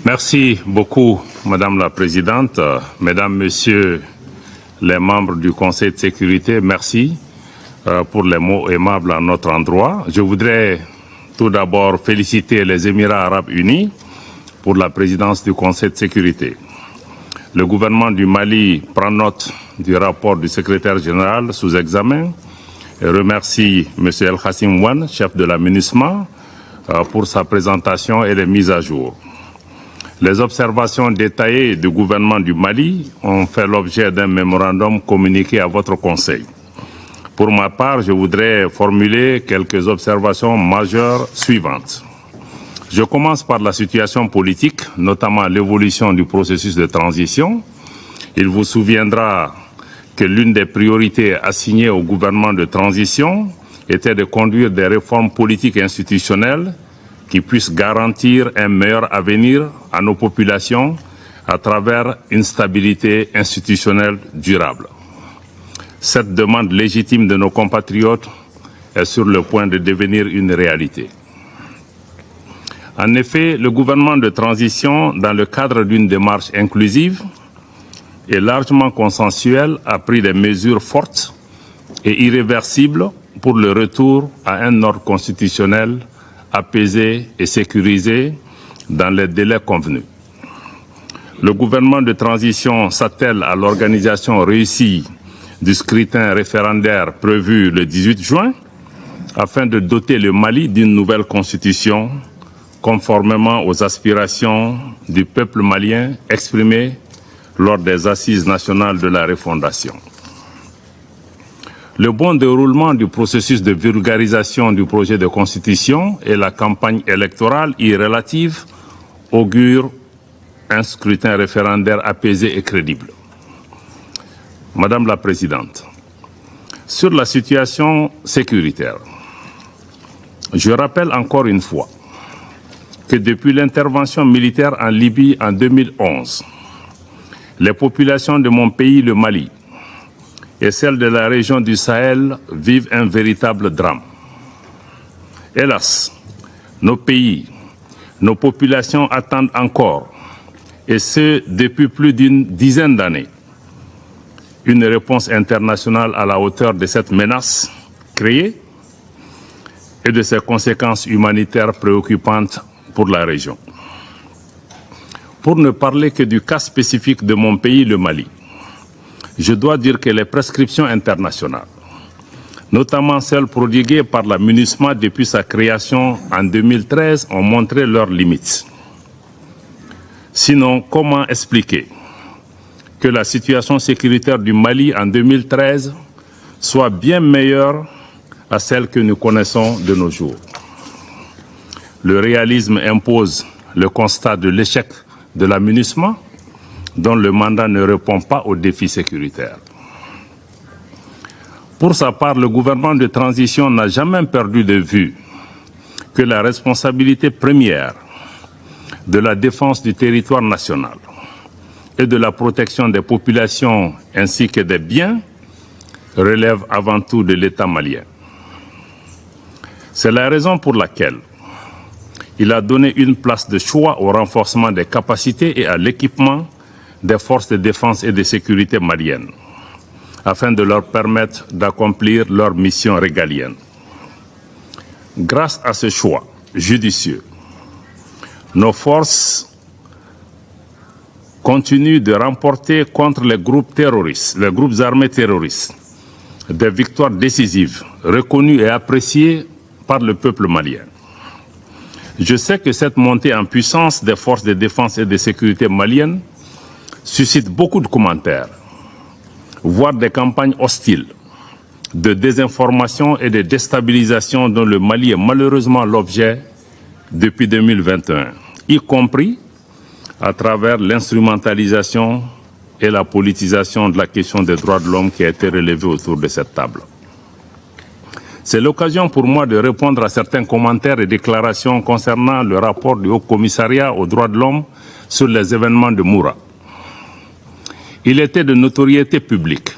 Merci beaucoup, Madame la Présidente. Mesdames, Messieurs les membres du Conseil de sécurité, merci pour les mots aimables à notre endroit. Je voudrais tout d'abord féliciter les Émirats arabes unis pour la présidence du Conseil de sécurité. Le gouvernement du Mali prend note du rapport du secrétaire général sous examen et remercie M. El Khassim Wan, chef de la MINUSMA, pour sa présentation et les mises à jour. Les observations détaillées du gouvernement du Mali ont fait l'objet d'un mémorandum communiqué à votre Conseil. Pour ma part, je voudrais formuler quelques observations majeures suivantes. Je commence par la situation politique, notamment l'évolution du processus de transition. Il vous souviendra que l'une des priorités assignées au gouvernement de transition était de conduire des réformes politiques et institutionnelles qui puissent garantir un meilleur avenir à nos populations à travers une stabilité institutionnelle durable. Cette demande légitime de nos compatriotes est sur le point de devenir une réalité. En effet, le gouvernement de transition, dans le cadre d'une démarche inclusive et largement consensuelle, a pris des mesures fortes et irréversibles pour le retour à un ordre constitutionnel apaisé et sécurisé dans les délais convenus. Le gouvernement de transition s'attelle à l'organisation réussie du scrutin référendaire prévu le 18 juin afin de doter le Mali d'une nouvelle constitution conformément aux aspirations du peuple malien exprimées lors des assises nationales de la refondation. Le bon déroulement du processus de vulgarisation du projet de constitution et la campagne électorale y relative augurent un scrutin référendaire apaisé et crédible. Madame la Présidente, sur la situation sécuritaire, je rappelle encore une fois que depuis l'intervention militaire en Libye en 2011, les populations de mon pays, le Mali, et celles de la région du Sahel vivent un véritable drame. Hélas, nos pays, nos populations attendent encore, et ce depuis plus d'une dizaine d'années, une réponse internationale à la hauteur de cette menace créée et de ses conséquences humanitaires préoccupantes pour la région. Pour ne parler que du cas spécifique de mon pays, le Mali, je dois dire que les prescriptions internationales, notamment celles prodiguées par la MINUSMA depuis sa création en 2013, ont montré leurs limites. Sinon, comment expliquer que la situation sécuritaire du Mali en 2013 soit bien meilleure à celle que nous connaissons de nos jours? Le réalisme impose le constat de l'échec de la MINUSMA, dont le mandat ne répond pas aux défis sécuritaires. Pour sa part, le gouvernement de transition n'a jamais perdu de vue que la responsabilité première de la défense du territoire national et de la protection des populations ainsi que des biens relève avant tout de l'État malien. C'est la raison pour laquelle il a donné une place de choix au renforcement des capacités et à l'équipement des forces de défense et de sécurité maliennes, afin de leur permettre d'accomplir leur mission régalienne. Grâce à ce choix judicieux, nos forces continuent de remporter contre les groupes terroristes, les groupes armés terroristes, des victoires décisives, reconnues et appréciées par le peuple malien. Je sais que cette montée en puissance des forces de défense et de sécurité maliennes suscite beaucoup de commentaires, voire des campagnes hostiles, de désinformation et de déstabilisation dont le Mali est malheureusement l'objet depuis 2021, y compris à travers l'instrumentalisation et la politisation de la question des droits de l'homme qui a été relevée autour de cette table. C'est l'occasion pour moi de répondre à certains commentaires et déclarations concernant le rapport du Haut Commissariat aux droits de l'homme sur les événements de Moura. Il était de notoriété publique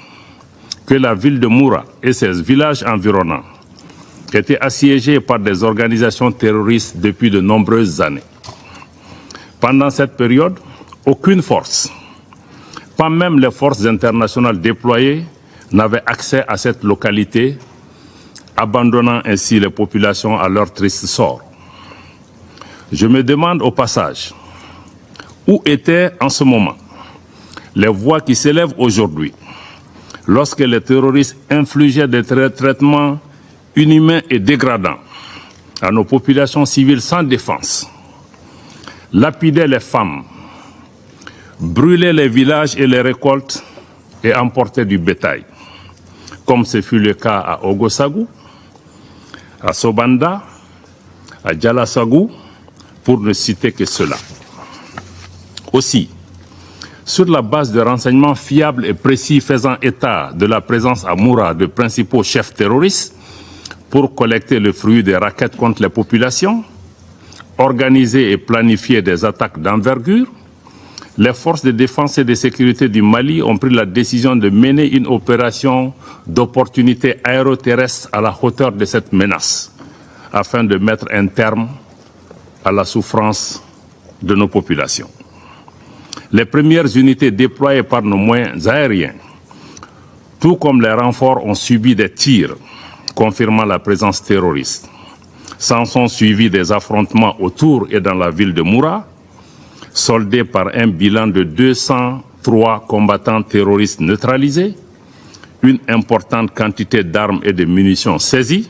que la ville de Moura et ses villages environnants étaient assiégés par des organisations terroristes depuis de nombreuses années. Pendant cette période, aucune force, pas même les forces internationales déployées, n'avait accès à cette localité, abandonnant ainsi les populations à leur triste sort. Je me demande au passage, où étaient en ce moment les voix qui s'élèvent aujourd'hui lorsque les terroristes infligeaient des traitements inhumains et dégradants à nos populations civiles sans défense, lapidaient les femmes, brûlaient les villages et les récoltes et emportaient du bétail, comme ce fut le cas à Ogosagou, à Sobanda, à Djalasagou, pour ne citer que cela. Aussi, sur la base de renseignements fiables et précis faisant état de la présence à Moura de principaux chefs terroristes pour collecter le fruit des rackets contre les populations, organiser et planifier des attaques d'envergure, les forces de défense et de sécurité du Mali ont pris la décision de mener une opération d'opportunité aéroterrestre à la hauteur de cette menace, afin de mettre un terme à la souffrance de nos populations. Les premières unités déployées par nos moyens aériens, tout comme les renforts, ont subi des tirs, confirmant la présence terroriste. S'en sont suivis des affrontements autour et dans la ville de Moura, soldés par un bilan de 203 combattants terroristes neutralisés, une importante quantité d'armes et de munitions saisies,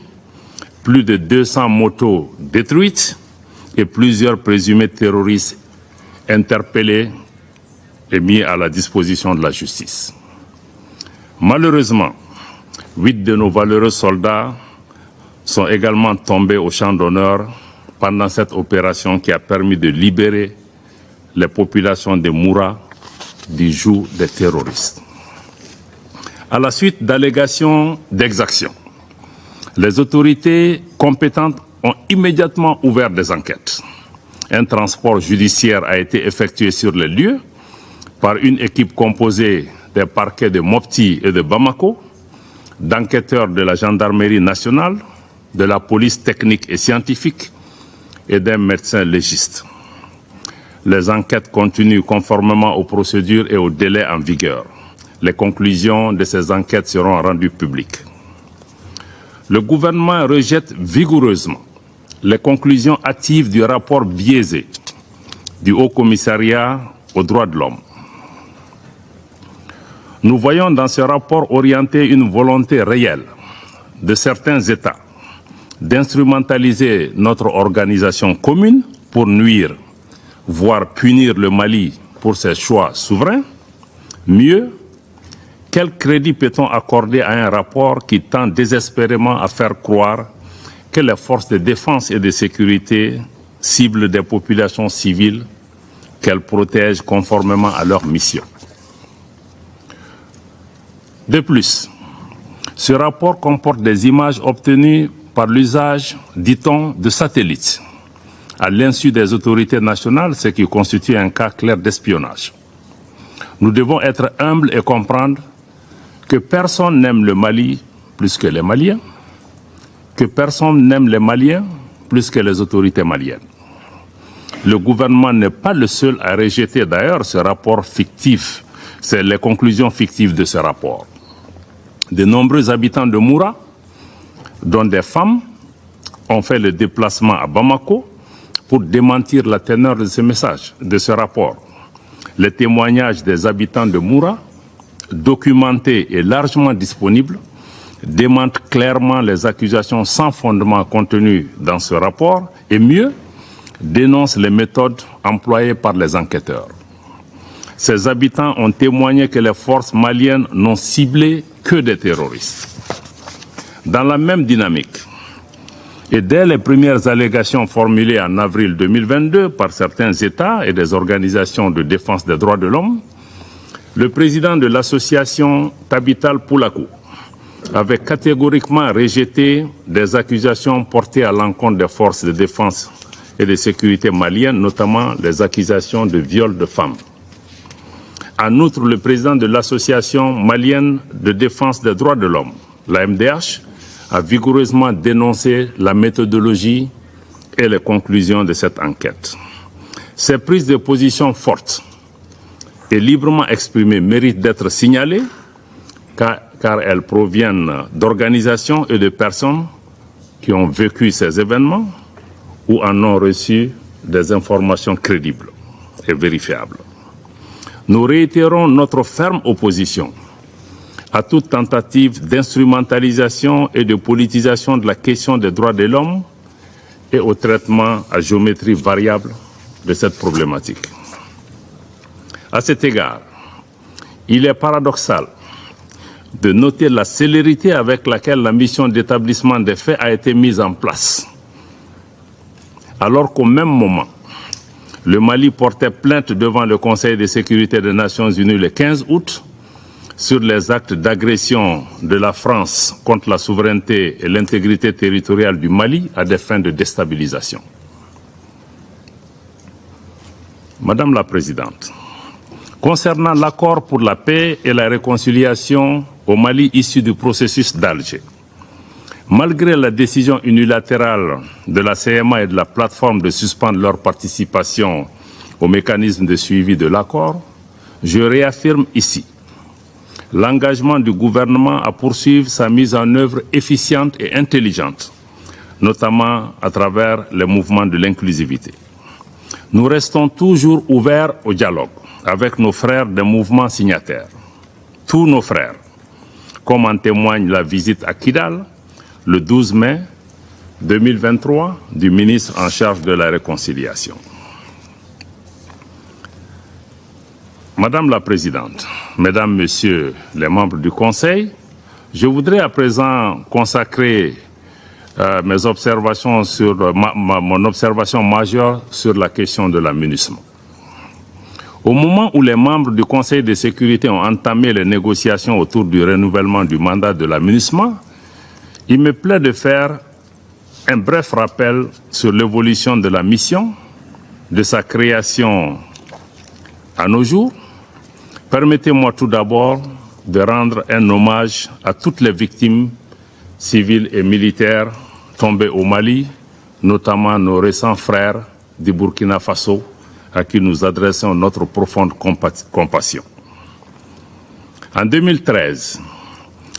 plus de 200 motos détruites et plusieurs présumés terroristes interpellés et mis à la disposition de la justice. Malheureusement, 8 de nos valeureux soldats sont également tombés au champ d'honneur pendant cette opération qui a permis de libérer les populations de Moura du joug des terroristes. À la suite d'allégations d'exactions, les autorités compétentes ont immédiatement ouvert des enquêtes. Un transport judiciaire a été effectué sur les lieux par une équipe composée des parquets de Mopti et de Bamako, d'enquêteurs de la gendarmerie nationale, de la police technique et scientifique et d'un médecin légiste. Les enquêtes continuent conformément aux procédures et aux délais en vigueur. Les conclusions de ces enquêtes seront rendues publiques. Le gouvernement rejette vigoureusement les conclusions hâtives du rapport biaisé du Haut Commissariat aux droits de l'homme. Nous voyons dans ce rapport orienté une volonté réelle de certains États d'instrumentaliser notre organisation commune pour nuire, voire punir le Mali pour ses choix souverains. Mieux, quel crédit peut-on accorder à un rapport qui tend désespérément à faire croire que les forces de défense et de sécurité ciblent des populations civiles qu'elles protègent conformément à leur mission? De plus, ce rapport comporte des images obtenues par l'usage, dit-on, de satellites, à l'insu des autorités nationales, ce qui constitue un cas clair d'espionnage. Nous devons être humbles et comprendre que personne n'aime le Mali plus que les Maliens, que personne n'aime les Maliens plus que les autorités maliennes. Le gouvernement n'est pas le seul à rejeter d'ailleurs ce rapport fictif, c'est les conclusions fictives de ce rapport. De nombreux habitants de Moura, dont des femmes, ont fait le déplacement à Bamako pour démentir la teneur de ce message, de ce rapport. Les témoignages des habitants de Moura, documentés et largement disponibles, démentent clairement les accusations sans fondement contenues dans ce rapport et mieux, dénoncent les méthodes employées par les enquêteurs. Ces habitants ont témoigné que les forces maliennes n'ont ciblé que des terroristes. Dans la même dynamique, et dès les premières allégations formulées en avril 2022 par certains États et des organisations de défense des droits de l'homme, le président de l'association Tabital Poulakou avait catégoriquement rejeté des accusations portées à l'encontre des forces de défense et de sécurité maliennes, notamment les accusations de viol de femmes. En outre, le président de l'Association malienne de défense des droits de l'homme, la MDH, a vigoureusement dénoncé la méthodologie et les conclusions de cette enquête. Ces prises de position fortes et librement exprimées méritent d'être signalées car elles proviennent d'organisations et de personnes qui ont vécu ces événements ou en ont reçu des informations crédibles et vérifiables. Nous réitérons notre ferme opposition à toute tentative d'instrumentalisation et de politisation de la question des droits de l'homme et au traitement à géométrie variable de cette problématique. À cet égard, il est paradoxal de noter la célérité avec laquelle la mission d'établissement des faits a été mise en place, alors qu'au même moment, le Mali portait plainte devant le Conseil de sécurité des Nations Unies le 15 août sur les actes d'agression de la France contre la souveraineté et l'intégrité territoriale du Mali à des fins de déstabilisation. Madame la Présidente, concernant l'accord pour la paix et la réconciliation au Mali issu du processus d'Alger, malgré la décision unilatérale de la CMA et de la plateforme de suspendre leur participation au mécanisme de suivi de l'accord, je réaffirme ici l'engagement du gouvernement à poursuivre sa mise en œuvre efficiente et intelligente, notamment à travers les mouvements de l'inclusivité. Nous restons toujours ouverts au dialogue avec nos frères des mouvements signataires, tous nos frères, comme en témoigne la visite à Kidal le 12 mai 2023 du ministre en charge de la réconciliation. Madame la Présidente, Mesdames, Messieurs les membres du Conseil, je voudrais à présent consacrer mes observations sur mon observation majeure sur la question de la MINUSMA. Au moment où les membres du Conseil de sécurité ont entamé les négociations autour du renouvellement du mandat de la MINUSMA, il me plaît de faire un bref rappel sur l'évolution de la mission, de sa création à nos jours. Permettez-moi tout d'abord de rendre un hommage à toutes les victimes civiles et militaires tombées au Mali, notamment nos récents frères du Burkina Faso, à qui nous adressons notre profonde compassion. En 2013,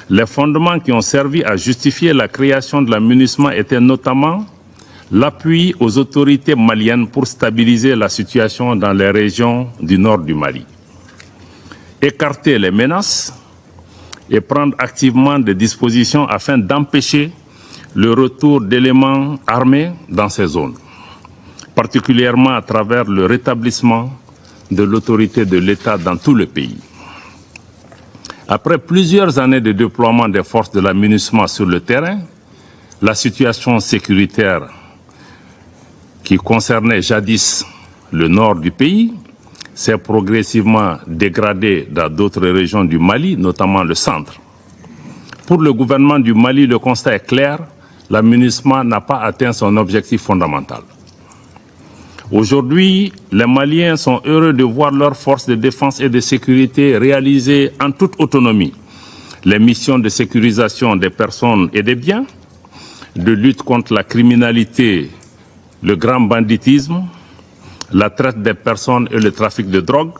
les fondements qui ont servi à justifier la création de la MINUSMA étaient notamment l'appui aux autorités maliennes pour stabiliser la situation dans les régions du nord du Mali, écarter les menaces et prendre activement des dispositions afin d'empêcher le retour d'éléments armés dans ces zones, particulièrement à travers le rétablissement de l'autorité de l'État dans tout le pays. Après plusieurs années de déploiement des forces de la MINUSMA sur le terrain, la situation sécuritaire qui concernait jadis le nord du pays s'est progressivement dégradée dans d'autres régions du Mali, notamment le centre. Pour le gouvernement du Mali, le constat est clair, la MINUSMA n'a pas atteint son objectif fondamental. Aujourd'hui, les Maliens sont heureux de voir leurs forces de défense et de sécurité réaliser en toute autonomie les missions de sécurisation des personnes et des biens, de lutte contre la criminalité, le grand banditisme, la traite des personnes et le trafic de drogue,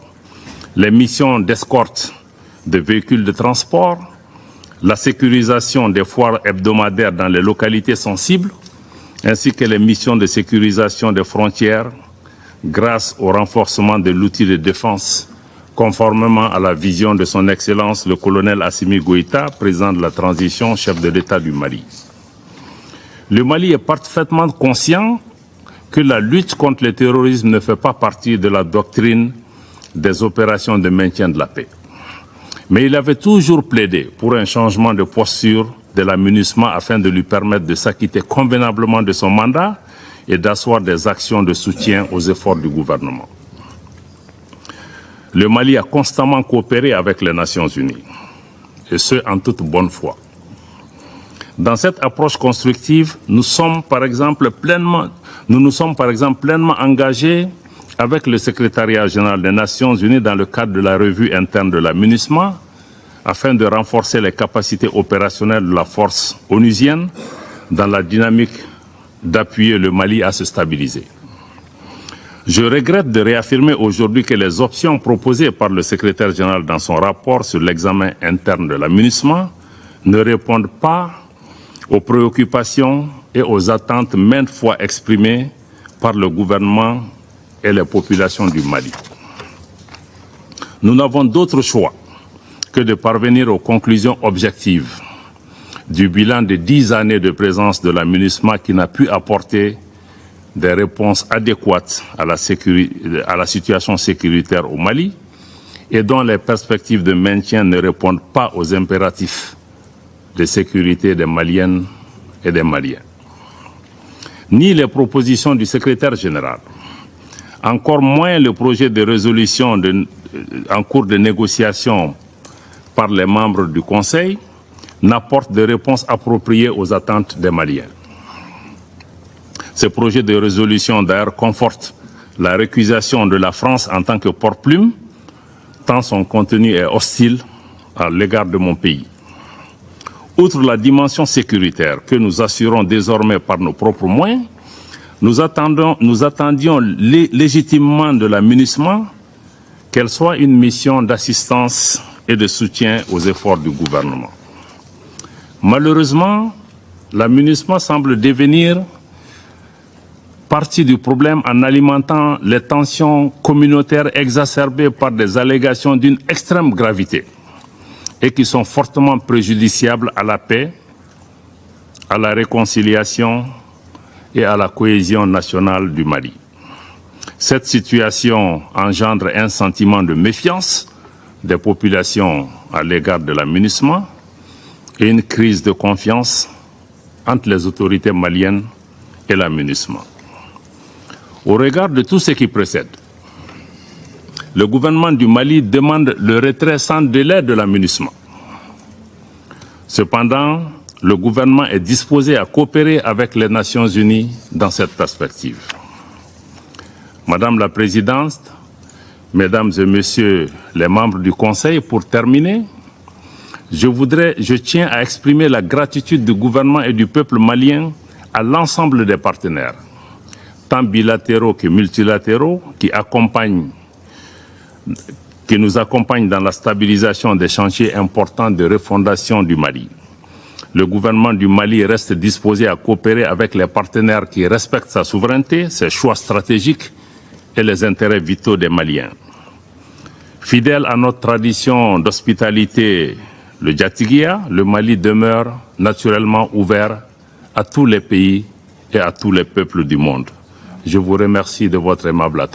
les missions d'escorte de véhicules de transport, la sécurisation des foires hebdomadaires dans les localités sensibles, ainsi que les missions de sécurisation des frontières grâce au renforcement de l'outil de défense conformément à la vision de son Excellence le colonel Assimi Goïta, président de la transition, chef de l'État du Mali. Le Mali est parfaitement conscient que la lutte contre le terrorisme ne fait pas partie de la doctrine des opérations de maintien de la paix. Mais il avait toujours plaidé pour un changement de posture de la MINUSMA afin de lui permettre de s'acquitter convenablement de son mandat et d'asseoir des actions de soutien aux efforts du gouvernement. Le Mali a constamment coopéré avec les Nations Unies, et ce, en toute bonne foi. Dans cette approche constructive, nous nous sommes par exemple pleinement engagés avec le Secrétariat général des Nations Unies dans le cadre de la revue interne de la MINUSMA, afin de renforcer les capacités opérationnelles de la force onusienne dans la dynamique d'appuyer le Mali à se stabiliser. Je regrette de réaffirmer aujourd'hui que les options proposées par le secrétaire général dans son rapport sur l'examen interne de la MINUSMA ne répondent pas aux préoccupations et aux attentes maintes fois exprimées par le gouvernement et les populations du Mali. Nous n'avons d'autre choix que de parvenir aux conclusions objectives du bilan de 10 années de présence de la MINUSMA qui n'a pu apporter des réponses adéquates à la situation sécuritaire au Mali et dont les perspectives de maintien ne répondent pas aux impératifs de sécurité des Maliennes et des Maliens. Ni les propositions du secrétaire général, encore moins le projet de résolution en cours de négociation par les membres du Conseil, n'apportent de réponses appropriées aux attentes des Maliens. Ce projet de résolution d'ailleurs conforte la récusation de la France en tant que porte-plume, tant son contenu est hostile à l'égard de mon pays. Outre la dimension sécuritaire que nous assurons désormais par nos propres moyens, nous attendions légitimement de la MINUSMA qu'elle soit une mission d'assistance et de soutien aux efforts du gouvernement. Malheureusement, la MINUSMA semble devenir partie du problème en alimentant les tensions communautaires exacerbées par des allégations d'une extrême gravité et qui sont fortement préjudiciables à la paix, à la réconciliation et à la cohésion nationale du Mali. Cette situation engendre un sentiment de méfiance des populations à l'égard de la MINUSMA et une crise de confiance entre les autorités maliennes et la MINUSMA. Au regard de tout ce qui précède, le gouvernement du Mali demande le retrait sans délai de la MINUSMA. Cependant, le gouvernement est disposé à coopérer avec les Nations Unies dans cette perspective. Madame la Présidente, Mesdames et Messieurs les membres du Conseil, pour terminer, je tiens à exprimer la gratitude du gouvernement et du peuple malien à l'ensemble des partenaires, tant bilatéraux que multilatéraux, qui nous accompagnent dans la stabilisation des chantiers importants de refondation du Mali. Le gouvernement du Mali reste disposé à coopérer avec les partenaires qui respectent sa souveraineté, ses choix stratégiques et les intérêts vitaux des Maliens. Fidèle à notre tradition d'hospitalité, le Djatiguia, le Mali demeure naturellement ouvert à tous les pays et à tous les peuples du monde. Je vous remercie de votre aimable attention.